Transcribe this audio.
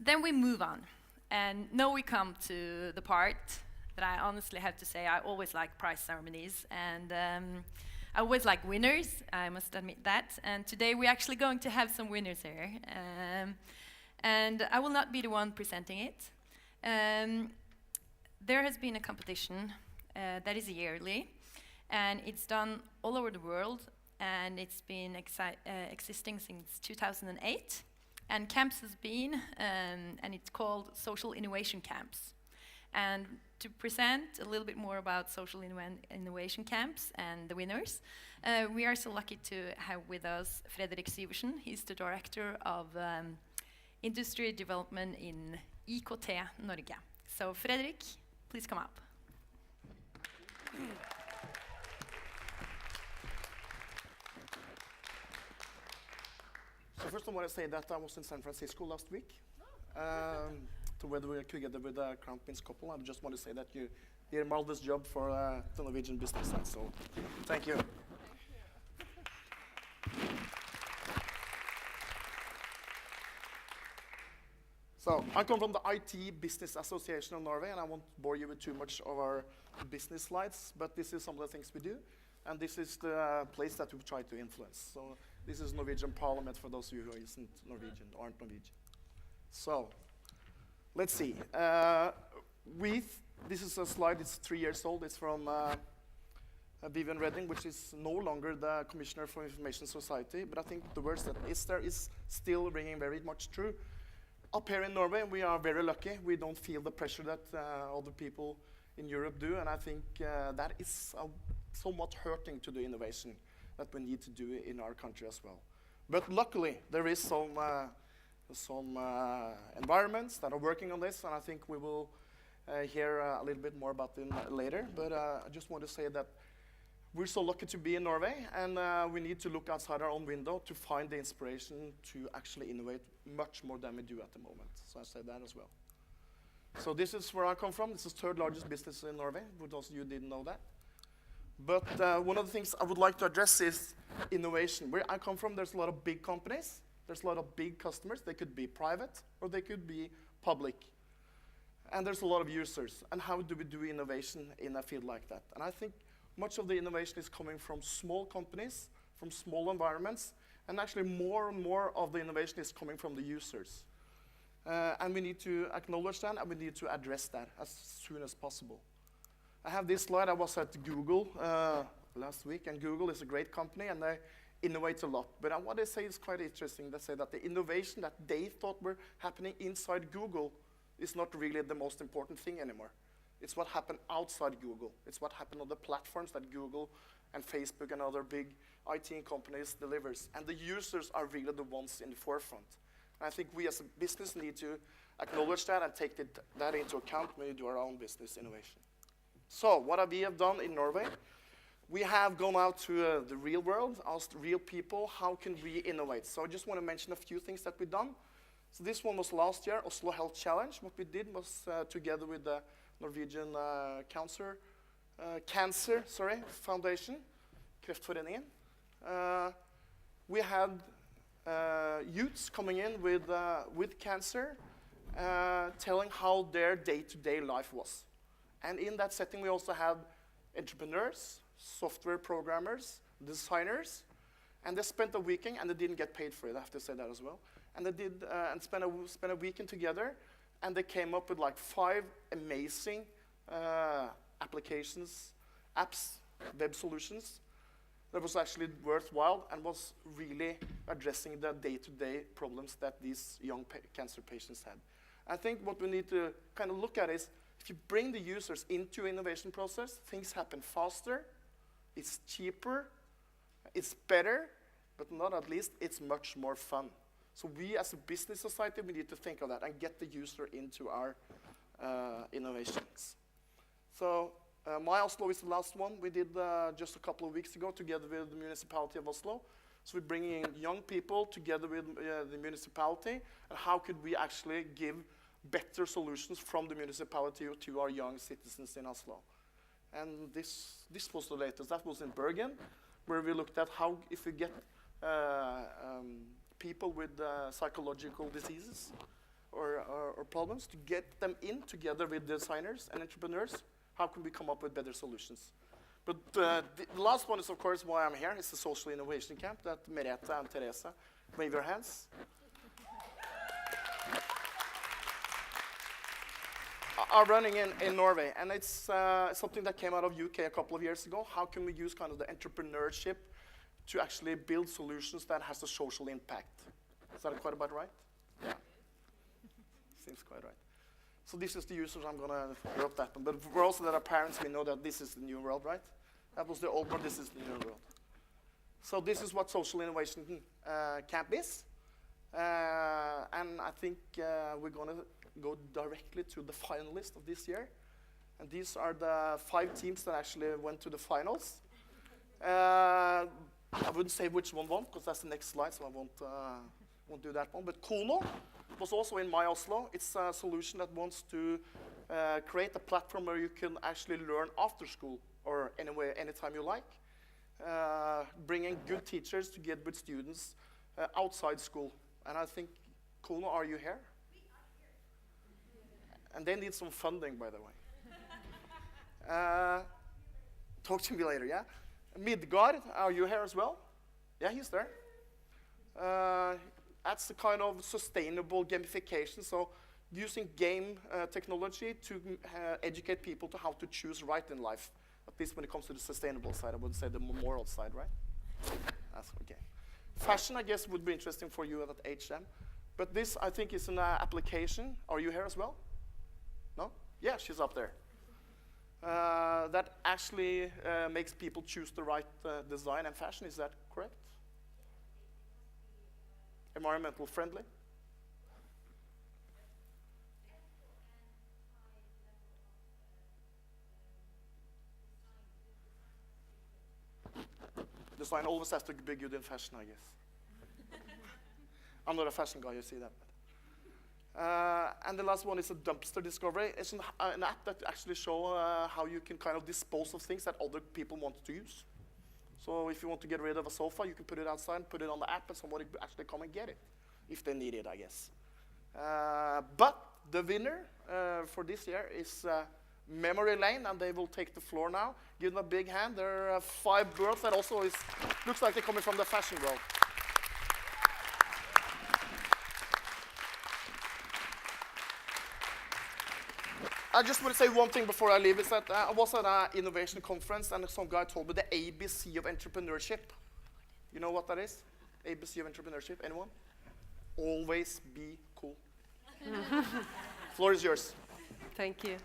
then we move on. And now we come to the part that I honestly have to say I always like prize ceremonies. And I always like winners, I must admit that. And today we're actually going to have some winners here. And I will not be the one presenting it. There has been a competition that is yearly. And it's done all over the world. And it's been existing since 2008. And camps has been, and it's called Social Innovation Camps. And to present a little bit more about social innovation camps and the winners, we are so lucky to have with us Fredrik Syversen. He's the director of industry development in IKT Norge. So Fredrik, please come up. So first I want to say that I was in San Francisco last week. Together with a Crown Prince couple. I just want to say that you did a marvelous job for the Norwegian business side, so thank you. So I come from the IT Business Association of Norway, and I won't bore you with too much of our business slides, but this is some of the things we do, and this is the place that we try to influence. So this is Norwegian Parliament for those of you who aren't Norwegian. So let's see. This is a slide, it's 3 years old. It's from Vivian Redding, which is no longer the Commissioner for Information Society, but I think the words that is there is still ringing very much true. Up here in Norway, we are very lucky. We don't feel the pressure that other people in Europe do, and I think that is somewhat hurting to the innovation that we need to do in our country as well. But luckily, there is some environments that are working on this, and I think we will hear a little bit more about them later. But I just want to say that we're so lucky to be in Norway, and we need to look outside our own window to find the inspiration to actually innovate much more than we do at the moment. So I say that as well. So this is where I come from. This is the third largest business in Norway, for those of you who didn't know that. But one of the things I would like to address is innovation. Where I come from, there's a lot of big companies. There's a lot of big customers. They could be private or they could be public. And there's a lot of users. And how do we do innovation in a field like that? And I think much of the innovation is coming from small companies, from small environments, and actually more and more of the innovation is coming from the users. And we need to acknowledge that, and we need to address that as soon as possible. I have this slide. I was at Google last week, and Google is a great company, and they innovate a lot. But what they say is quite interesting. They say that the innovation that they thought were happening inside Google is not really the most important thing anymore. It's what happened outside Google. It's what happened on the platforms that Google and Facebook and other big IT companies delivers. And the users are really the ones in the forefront. And I think we as a business need to acknowledge that and take that into account when we do our own business innovation. So what we have done in Norway, we have gone out to the real world, asked real people, how can we innovate? So I just want to mention a few things that we've done. So this one was last year, Oslo Health Challenge. What we did was together with the Norwegian Cancer Foundation, Kreftforeningen. We had youths coming in with cancer, telling how their day-to-day life was. And in that setting, we also had entrepreneurs, software programmers, designers, and they spent a weekend, and they didn't get paid for it, I have to say that as well. And they did, and spent a weekend together, and they came up with like 5 amazing applications, apps, web solutions that was actually worthwhile and was really addressing the day-to-day problems that these young cancer patients had. I think what we need to kind of look at is, if you bring the users into innovation process, things happen faster, it's cheaper, it's better, but not at least, it's much more fun. So we as a business society, we need to think of that and get the user into our innovations. So my Oslo is the last one we did just a couple of weeks ago together with the municipality of Oslo. So we're bringing in young people together with the municipality, and how could we actually give better solutions from the municipality to our young citizens in Oslo. And this was the latest. That was in Bergen, where we looked at how, if we get people with psychological diseases or or problems, to get them in together with designers and entrepreneurs. How can we come up with better solutions? But the last one is, of course, why I'm here. It's the Social Innovation Camp that Merete and Teresa, wave your hands. Are running in Norway, and it's something that came out of UK a couple of years ago. How can we use kind of the entrepreneurship to actually build solutions that has a social impact? Is that quite about right? Yeah. Seems quite right. So this is the users. I'm going to drop that one. But for also that are parents, we know that this is the new world, right? That was the old world. This is the new world. So this is what Social Innovation Camp is. And I think we're going to go directly to the finalists of this year. And these are the 5 teams that actually went to the finals. I wouldn't say which one won, because that's the next slide, so I won't do that one. But Kono was also in My Oslo. It's a solution that wants to create a platform where you can actually learn after school, or anyway, anytime you like. Bringing good teachers to get with students outside school. And I think, Kono, are you here? And they need some funding, by the way. Talk to me later, yeah? Midgard, are you here as well? Yeah, he's there. That's the kind of sustainable gamification, so using game technology to educate people to how to choose right in life, at least when it comes to the sustainable side. I wouldn't say the moral side, right? That's okay. Fashion, I guess, would be interesting for you at HM. But this, I think, is an application. Are you here as well? No? Yeah, she's up there. That actually makes people choose the right design and fashion. Is that correct? Environmental friendly? Design always has to be good in fashion, I guess. I'm not a fashion guy, you see that. And the last one is a dumpster discovery. It's an app that actually shows how you can kind of dispose of things that other people want to use. So if you want to get rid of a sofa, you can put it outside, put it on the app, and somebody will actually come and get it, if they need it, I guess. But the winner for this year is Memory Lane, and they will take the floor now. Give them a big hand. There are 5 girls that also looks like they're coming from the fashion world. I just want to say one thing before I leave, is that I was at an innovation conference, and some guy told me the ABC of entrepreneurship. You know what that is? ABC of entrepreneurship, anyone? Always be cool. Floor is yours. Thank you.